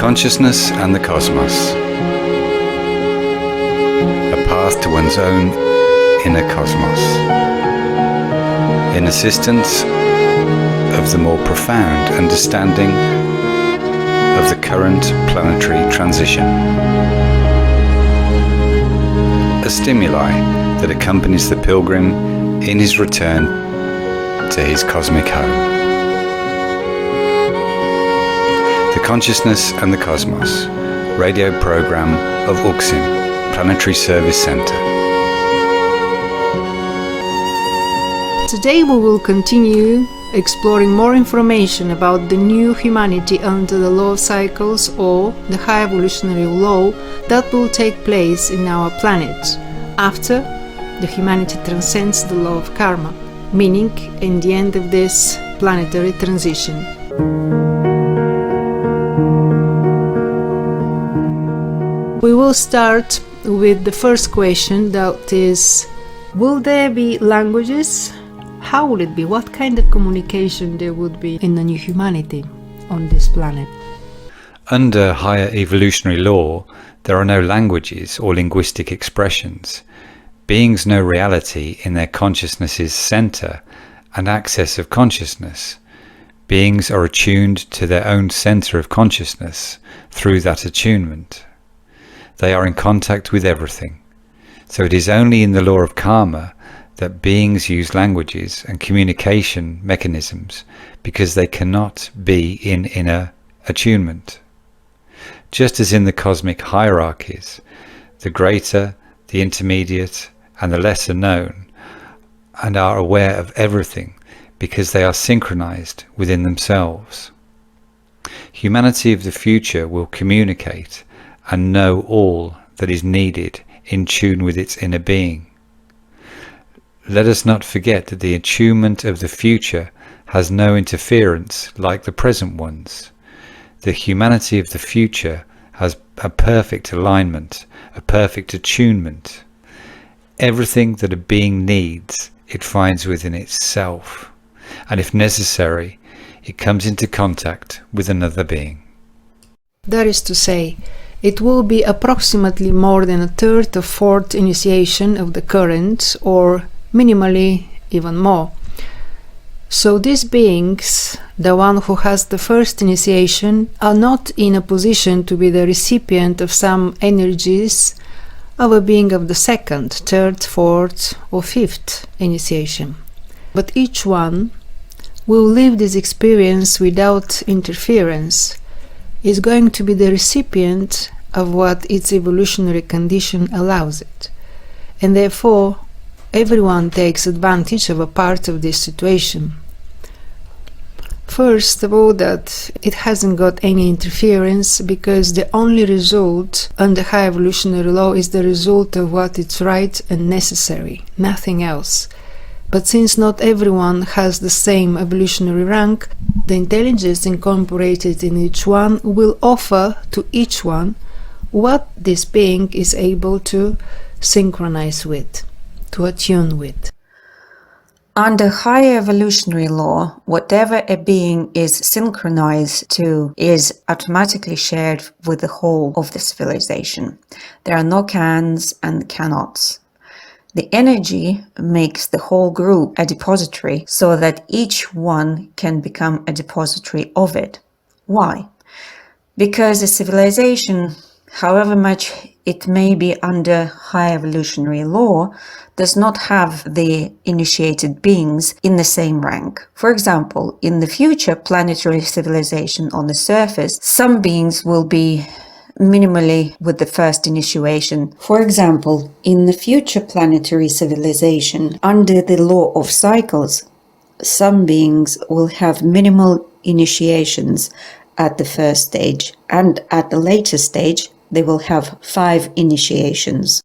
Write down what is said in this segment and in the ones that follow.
consciousness and the cosmos. A path to one's own inner cosmos. In assistance of the more profound understanding of the current planetary transition. A stimuli that accompanies the pilgrim in his return to his cosmic home. The Consciousness and the Cosmos radio program of UXIM, Planetary Service Center. Today we will continue exploring more information about the new humanity under the law of cycles, or the Higher Evolutionary Law, that will take place in our planet after the humanity transcends the law of karma, meaning in the end of this planetary transition. We will start with the first question, that is, will there be languages? How will it be? What kind of communication there would be in the new humanity on this planet? Under Higher Evolutionary Law, there are no languages or linguistic expressions. Beings know reality in their consciousness's center and access of consciousness. Beings are attuned to their own center of consciousness through that attunement. They are in contact with everything. So it is only in the law of karma that beings use languages and communication mechanisms, because they cannot be in inner attunement. Just as in the cosmic hierarchies, the greater, the intermediate, and the lesser known, and are aware of everything because they are synchronized within themselves. Humanity of the future will communicate and know all that is needed in tune with its inner being. Let us not forget that the attunement of the future has no interference like the present ones. The humanity of the future has a perfect alignment, a perfect attunement. Everything that a being needs, it finds within itself, and if necessary, it comes into contact with another being. That is to say, it will be approximately more than a third or fourth initiation of the current, or minimally even more. So these beings, the one who has the first initiation, are not in a position to be the recipient of some energies of a being of the second, third, fourth or fifth initiation. But each one will live this experience without interference, is going to be the recipient of what its evolutionary condition allows it. And therefore, everyone takes advantage of a part of this situation. First of all, that it hasn't got any interference, because the only result under High Evolutionary Law is the result of what is right and necessary, nothing else. But since not everyone has the same evolutionary rank, the intelligence incorporated in each one will offer to each one what this being is able to synchronize with, to attune with. Under Higher Evolutionary Law, whatever a being is synchronized to is automatically shared with the whole of the civilization. There are no cans and cannots. The energy makes the whole group a depository, so that each one can become a depository of it. Why? Because a civilization, however much it may be under High Evolutionary Law, does not have the initiated beings in the same rank. For example, in the future planetary civilization on the surface, some beings will be minimally with the first initiation. For example, in the future planetary civilization under the law of cycles, some beings will have minimal initiations at the first stage, and at the later stage they will have 5 initiations.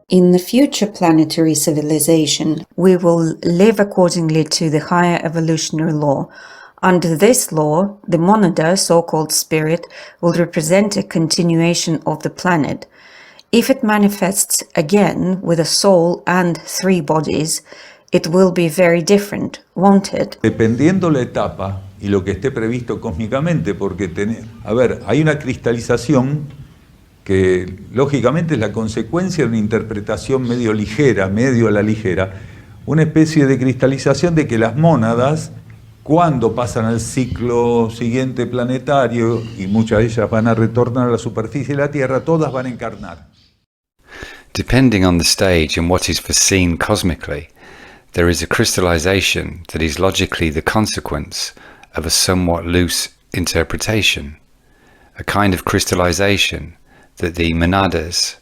In the future planetary civilization, we will live accordingly to the higher evolutionary law. Under this law, the monada, so-called spirit, will represent a continuation of the planet. If it manifests again with a soul and 3 bodies, it will be very different, won't it? Dependiendo la etapa y lo que esté previsto cósmicamente, porque hay una cristalización que lógicamente es la consecuencia de una interpretación medio ligera, medio a la ligera, una especie de cristalización de que las mónadas, cuando pasan al ciclo siguiente planetario, y muchas de ellas van a retornar a la superficie de la Tierra, todas van a encarnar. Depending on the stage and what is foreseen cosmically, there is a crystallization that is logically the consequence of a somewhat loose interpretation, a kind of crystallization that the monadas,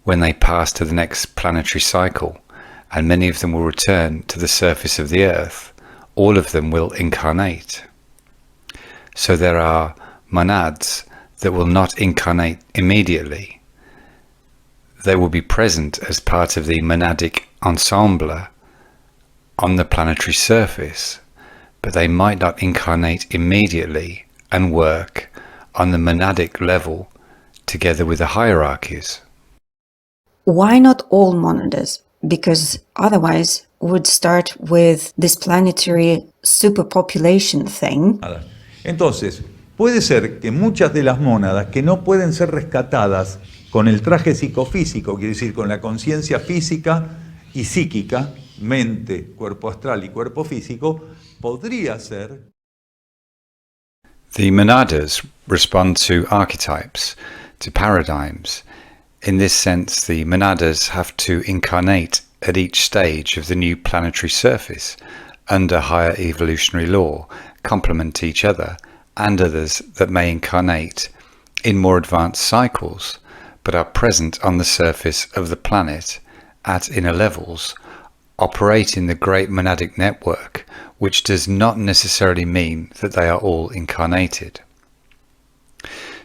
when they pass to the next planetary cycle, and many of them will return to the surface of the Earth, all of them will incarnate. So there are monads that will not incarnate immediately. They will be present as part of the monadic ensemble on the planetary surface, but they might not incarnate immediately and work on the monadic level together with the hierarchies. Why not all monadas? Because otherwise would start with this planetary superpopulation thing. Entonces, puede ser que muchas de las mónadas que no pueden ser rescatadas con el traje psicofísico, quiere decir con la conciencia física y psíquica, mente, cuerpo astral y cuerpo físico, podría ser. The monadas respond to archetypes, to paradigms. In this sense, the monadas have to incarnate at each stage of the new planetary surface under higher evolutionary law, complement each other, and others that may incarnate in more advanced cycles, but are present on the surface of the planet at inner levels, operate in the great monadic network, which does not necessarily mean that they are all incarnated.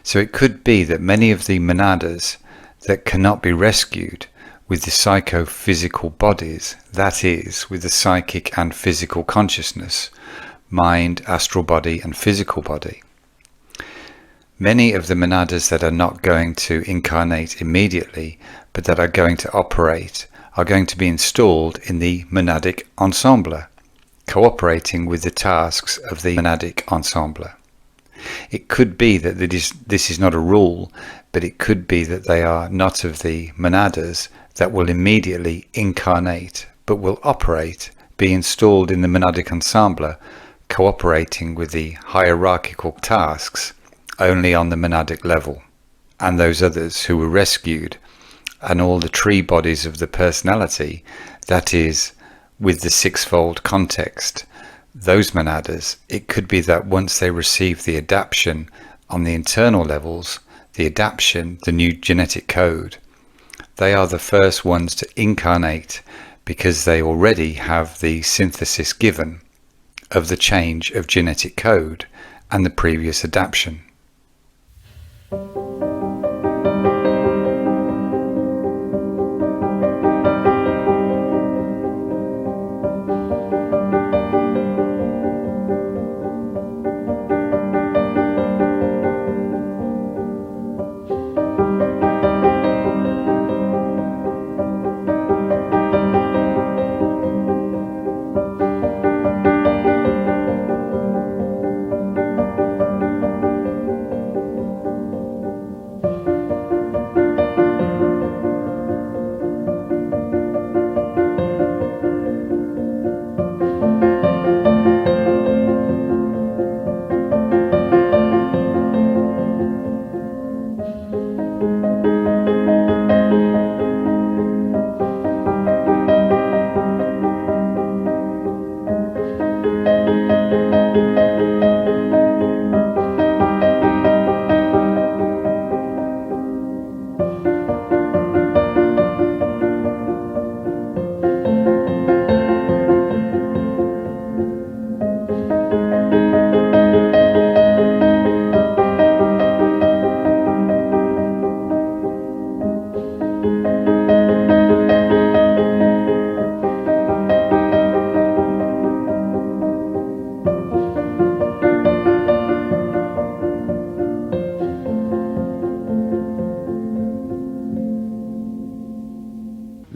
So it could be that many of the monadas that cannot be rescued with the psychophysical bodies, that is, with the psychic and physical consciousness, mind, astral body and physical body. Many of the monadas that are not going to incarnate immediately, but that are going to operate, are going to be installed in the monadic ensemble, cooperating with the tasks of the monadic ensemble. It could be that this is not a rule, but it could be that they are not of the monadas that will immediately incarnate, but will operate, be installed in the monadic ensemble, cooperating with the hierarchical tasks only on the monadic level, and those others who were rescued, and all the tree bodies of the personality, that is, with the sixfold context, those monadas, it could be that once they receive the adaptation on the internal levels, the adaptation, the new genetic code, they are the first ones to incarnate because they already have the synthesis given of the change of genetic code and the previous adaptation.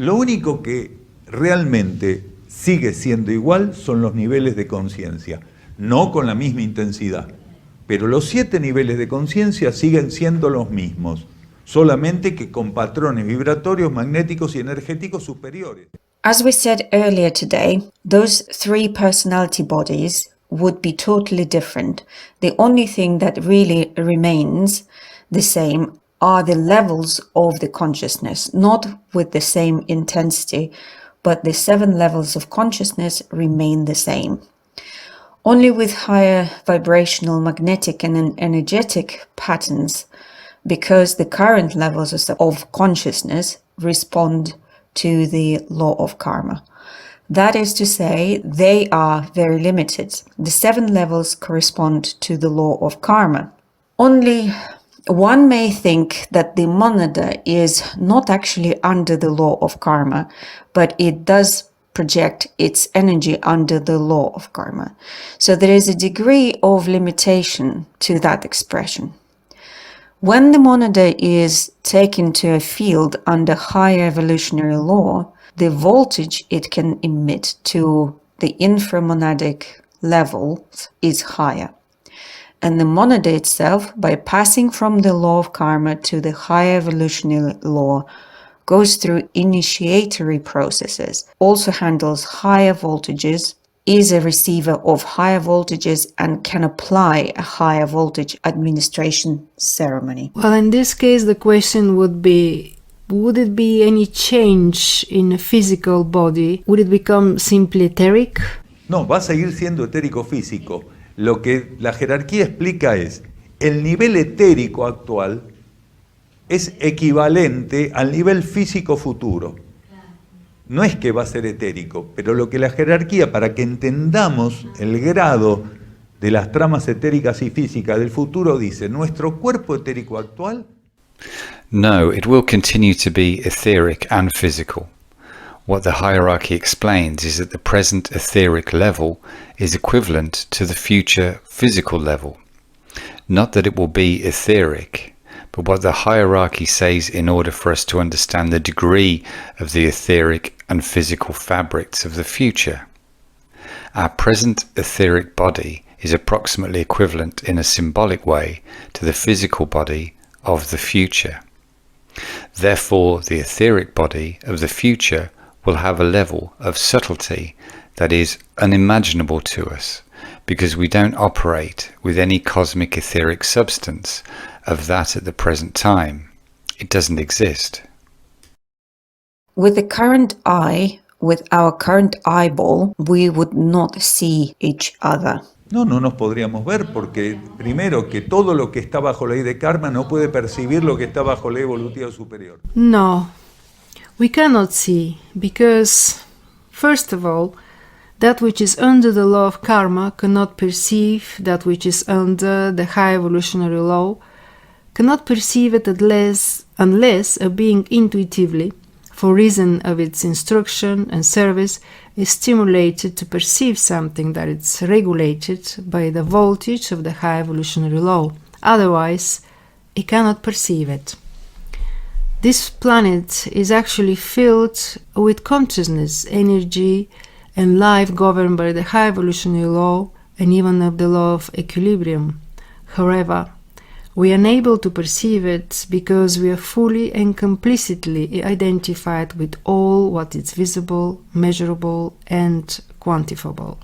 Lo único que realmente sigue siendo igual son los niveles de conciencia, no con la misma intensidad. Pero los 7 niveles de conciencia siguen siendo los mismos, solamente que con patrones vibratorios, magnéticos y energéticos superiores. As we said earlier today, those 3 personality bodies would be totally different. The only thing that really remains the same are the levels of the consciousness, not with the same intensity, but the 7 levels of consciousness remain the same. Only with higher vibrational, magnetic and energetic patterns, because the current levels of consciousness respond to the law of karma. That is to say, they are very limited. The 7 levels correspond to the law of karma. Only one may think that the monada is not actually under the law of karma, but it does project its energy under the law of karma. So there is a degree of limitation to that expression. When the monada is taken to a field under higher evolutionary law, the voltage it can emit to the inframonadic level is higher. And the monada itself, by passing from the law of karma to the higher evolutionary law, goes through initiatory processes, also handles higher voltages, is a receiver of higher voltages, and can apply a higher voltage administration ceremony. Well, in this case, the question would be, would it be any change in a physical body? Would it become simply etheric? No, va a seguir siendo etérico físico. Lo que la jerarquía explica es, el nivel etérico actual es equivalente al nivel físico futuro. No es que va a ser etérico, pero lo que la jerarquía, para que entendamos el grado de las tramas etéricas y físicas del futuro, dice, nuestro cuerpo etérico actual... No, it will continue to be etheric and physical. What the hierarchy explains is that the present etheric level is equivalent to the future physical level. Not that it will be etheric, but what the hierarchy says in order for us to understand the degree of the etheric and physical fabrics of the future. Our present etheric body is approximately equivalent in a symbolic way to the physical body of the future. Therefore, the etheric body of the future will have a level of subtlety that is unimaginable to us, because we don't operate with any cosmic etheric substance of that at the present time. It doesn't exist. With the current eye, with our current eyeball, we would not see each other. No nos podríamos ver porque, primero, que todo lo que está bajo ley de karma no puede percibir lo que está bajo ley evolutiva superior. No, we cannot see, because, first of all, that which is under the law of karma cannot perceive that which is under the high evolutionary law, cannot perceive it unless a being intuitively, for reason of its instruction and service, is stimulated to perceive something that is regulated by the voltage of the high evolutionary law. Otherwise, it cannot perceive it. This planet is actually filled with consciousness, energy, and life governed by the high evolutionary law and even of the law of equilibrium. However, we are unable to perceive it because we are fully and complicitly identified with all what is visible, measurable, and quantifiable.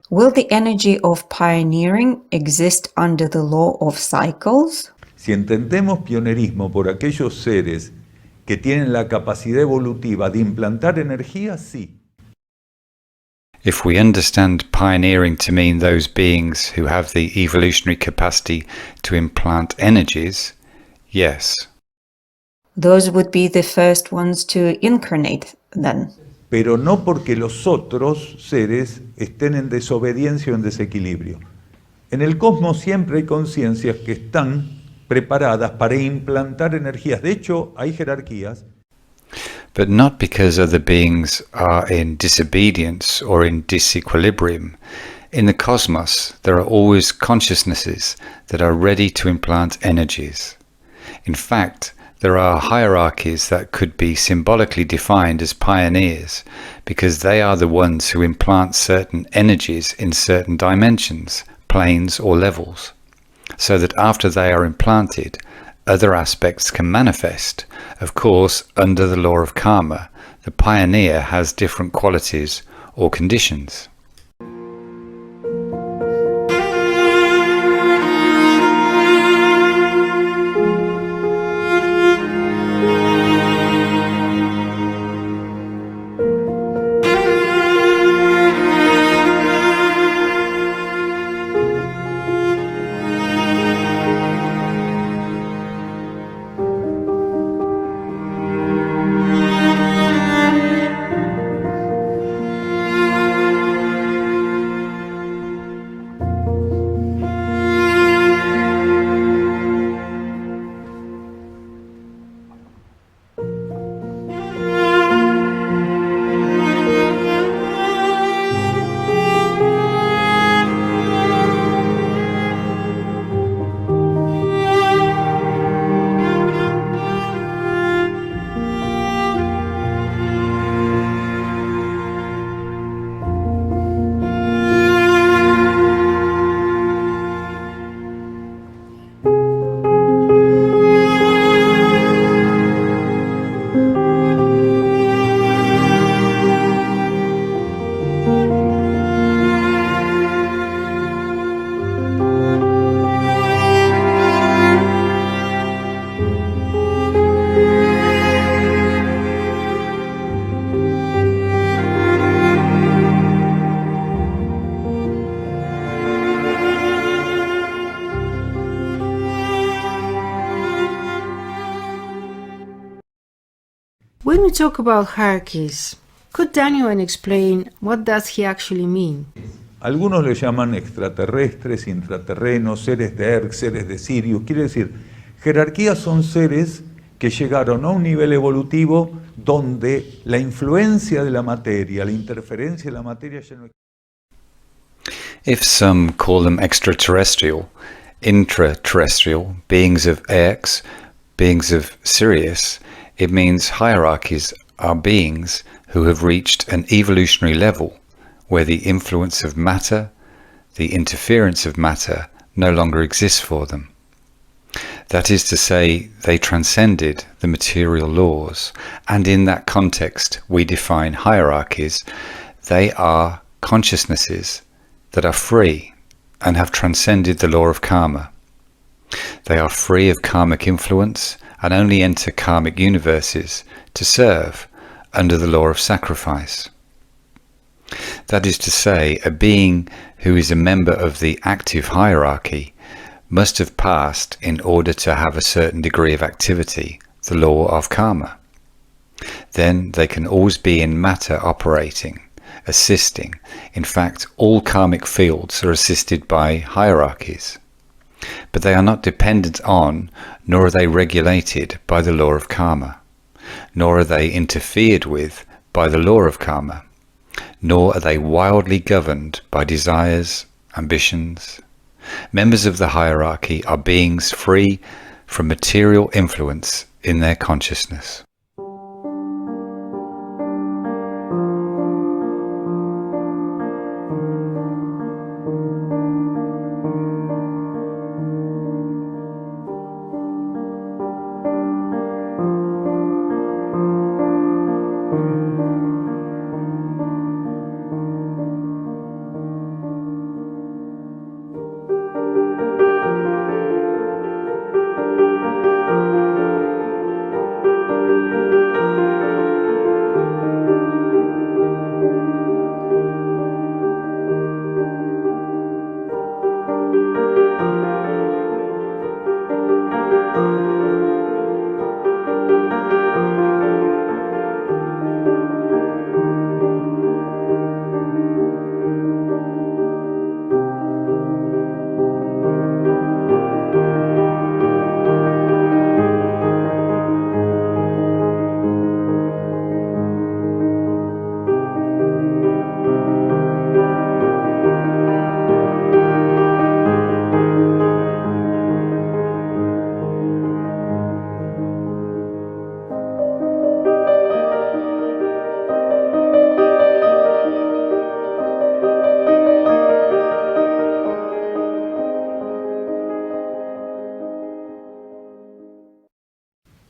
Will the energy of pioneering exist under the law of cycles? Si entendemos pionerismo por aquellos seres que tienen la capacidad evolutiva de implantar energía, sí. If we understand pioneering to mean those beings who have the evolutionary capacity to implant energies, yes. Those would be the first ones to incarnate then. Pero no porque los otros seres estén en desobediencia o en desequilibrio. En el cosmos siempre hay conciencias que están preparadas para implantar energías. De hecho, hay jerarquías. But not because other beings are in disobedience or in disequilibrium. In the cosmos, there are always consciousnesses that are ready to implant energies. In fact, there are hierarchies that could be symbolically defined as pioneers, because they are the ones who implant certain energies in certain dimensions, planes or levels, so that after they are implanted, other aspects can manifest. Of course, under the law of karma, the pioneer has different qualities or conditions. When we talk about hierarchies, could Daniel explain what does he actually mean? Algunos le llaman extraterrestres, intraterrenos, seres de Erg, seres de Sirius. Quiere decir, jerarquías son seres que llegaron a un nivel evolutivo donde la influencia de la materia, la interferencia de la materia ya no existe. If some call them extraterrestrial, intraterrestrial, beings of X, beings of Sirius, it means hierarchies are beings who have reached an evolutionary level where the influence of matter, the interference of matter, no longer exists for them. That is to say, they transcended the material laws, and in that context we define hierarchies. They are consciousnesses that are free and have transcended the law of karma. They are free of karmic influence and only enter karmic universes to serve under the law of sacrifice. That is to say, a being who is a member of the active hierarchy must have passed, in order to have a certain degree of activity, the law of karma. Then they can always be in matter operating, assisting. In fact, all karmic fields are assisted by hierarchies. But they are not dependent on, nor are they regulated by the law of karma, nor are they interfered with by the law of karma, nor are they wildly governed by desires, ambitions. Members of the hierarchy are beings free from material influence in their consciousness.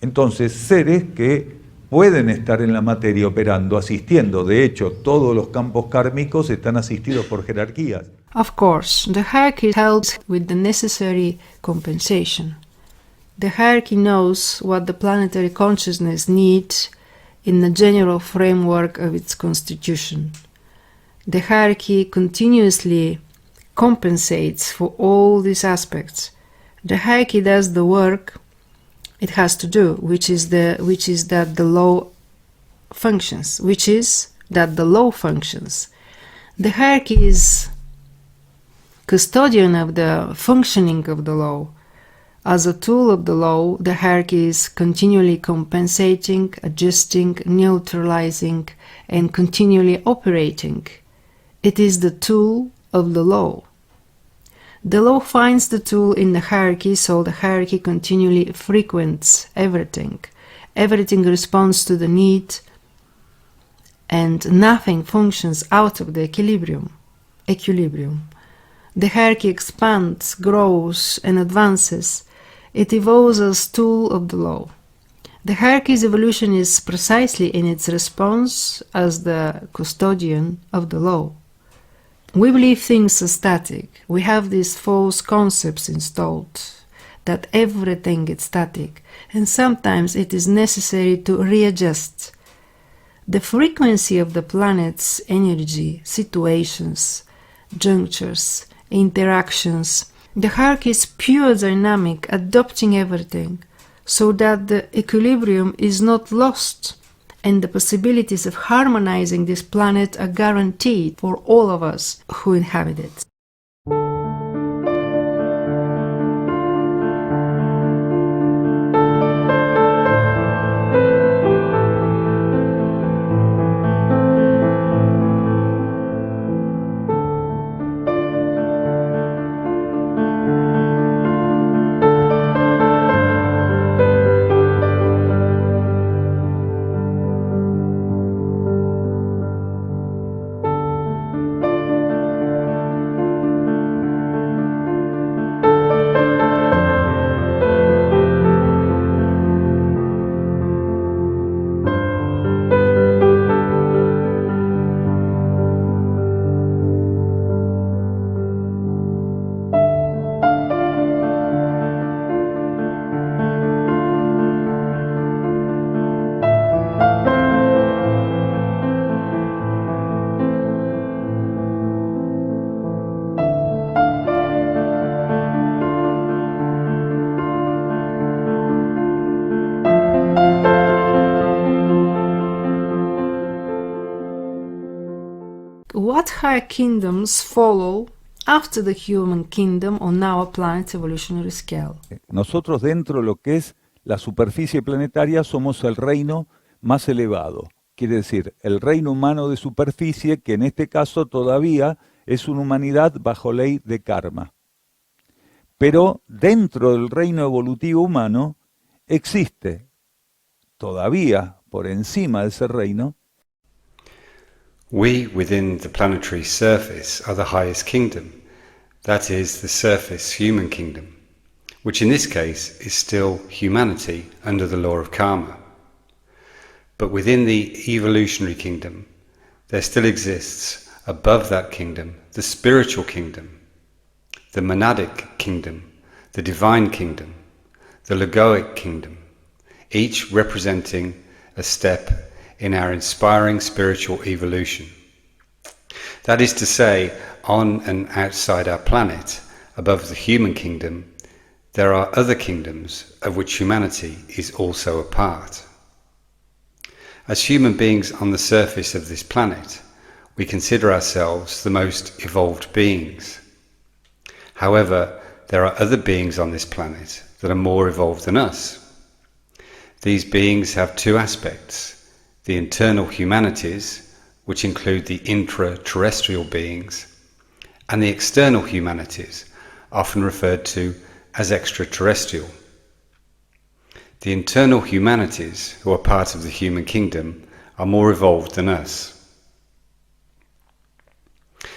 entonces seres que pueden estar en la materia operando, asistiendo. De hecho, todos los campos kármicos están asistidos por jerarquías. Of course, the hierarchy helps with the necessary compensation. The hierarchy knows what the planetary consciousness needs in the general framework of its constitution. The hierarchy continuously compensates for all these aspects. The hierarchy does the work it has to do, which is that the law functions. The hierarchy is custodian of the functioning of the law. As a tool of the law, the hierarchy is continually compensating, adjusting, neutralizing, and continually operating. It is the tool of the law. The law finds the tool in the hierarchy, so the hierarchy continually frequents everything. Everything responds to the need, and nothing functions out of the equilibrium. The hierarchy expands, grows, and advances. It evolves as tool of the law. The hierarchy's evolution is precisely in its response as the custodian of the law. We believe things are static. We have these false concepts installed that everything is static, and sometimes it is necessary to readjust. The frequency of the planet's energy, situations, junctures, interactions. The hierarchy is pure dynamic, adopting everything, so that the equilibrium is not lost, and the possibilities of harmonizing this planet are guaranteed for all of us who inhabit it. What higher kingdoms follow after the human kingdom on our planet's evolutionary scale? Nosotros dentro de lo que es la superficie planetaria somos el reino más elevado. Quiere decir, el reino humano de superficie, que en este caso todavía es una humanidad bajo ley de karma. Pero dentro del reino evolutivo humano existe todavía por encima de ese reino. We within the planetary surface are the highest kingdom, that is the surface human kingdom, which in this case is still humanity under the law of karma. But within the evolutionary kingdom, there still exists above that kingdom the spiritual kingdom, the monadic kingdom, the divine kingdom, the logoic kingdom, each representing a step in our inspiring spiritual evolution. That is to say, on and outside our planet, above the human kingdom, there are other kingdoms of which humanity is also a part. As human beings on the surface of this planet, we consider ourselves the most evolved beings. However, there are other beings on this planet that are more evolved than us. These beings have two aspects: the internal humanities, which include the intra-terrestrial beings, and the external humanities, often referred to as extraterrestrial. The internal humanities, who are part of the human kingdom, are more evolved than us.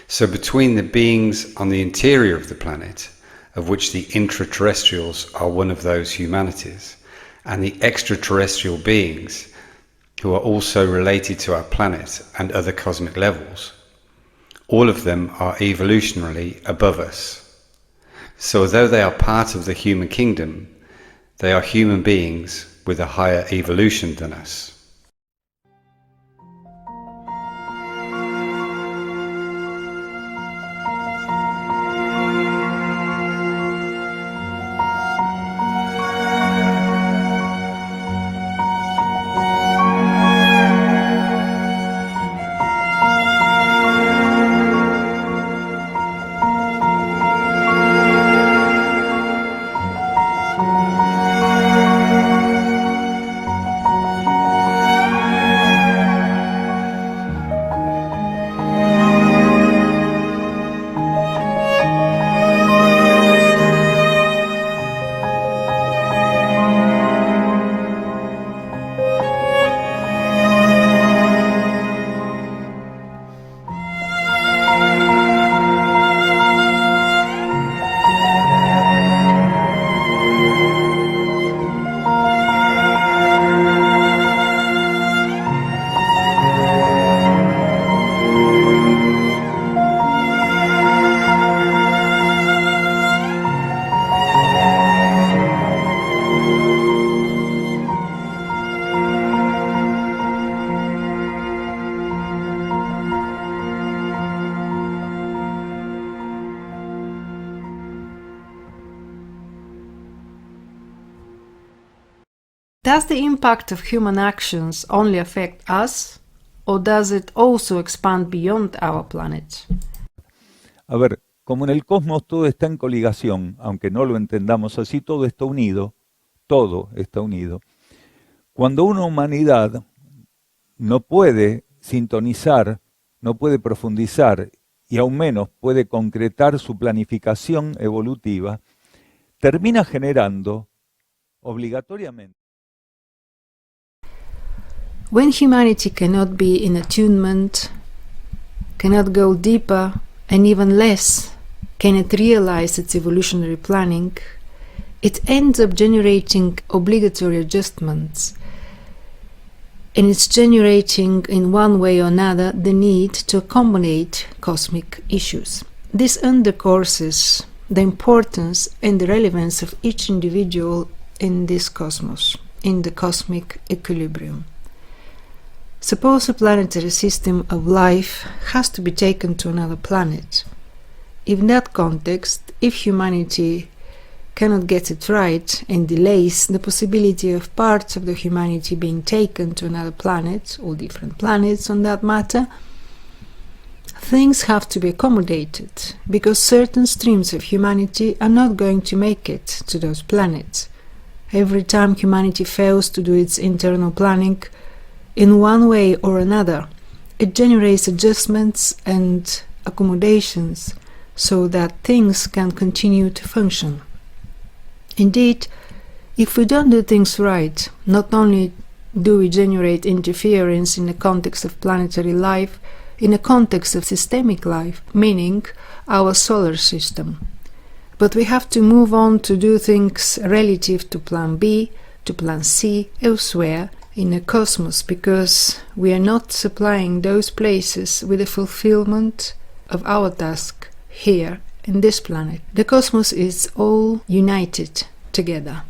So between the beings on the interior of the planet, of which the intra-terrestrials are one of those humanities, and the extraterrestrial beings who are also related to our planet and other cosmic levels, all of them are evolutionarily above us. So although they are part of the human kingdom, they are human beings with a higher evolution than us. Does the impact of human actions only affect us, or does it also expand beyond our planet? A ver, como en el cosmos todo está en coligación, aunque no lo entendamos así, todo está unido, Cuando una humanidad no puede sintonizar, no puede profundizar y aún menos puede concretar su planificación evolutiva, termina generando obligatoriamente. When humanity cannot be in attunement, cannot go deeper, and even less cannot realize its evolutionary planning, it ends up generating obligatory adjustments, and it's generating in one way or another the need to accommodate cosmic issues. This undercourses the importance and the relevance of each individual in this cosmos, in the cosmic equilibrium. Suppose a planetary system of life has to be taken to another planet. In that context, if humanity cannot get it right and delays the possibility of parts of the humanity being taken to another planet, or different planets on that matter, things have to be accommodated, because certain streams of humanity are not going to make it to those planets. Every time humanity fails to do its internal planning, in one way or another, it generates adjustments and accommodations so that things can continue to function. Indeed, if we don't do things right, not only do we generate interference in the context of planetary life, in the context of systemic life, meaning our solar system, but we have to move on to do things relative to plan B, to plan C, elsewhere, in the cosmos, because we are not supplying those places with the fulfillment of our task here in this planet. The cosmos is all united together.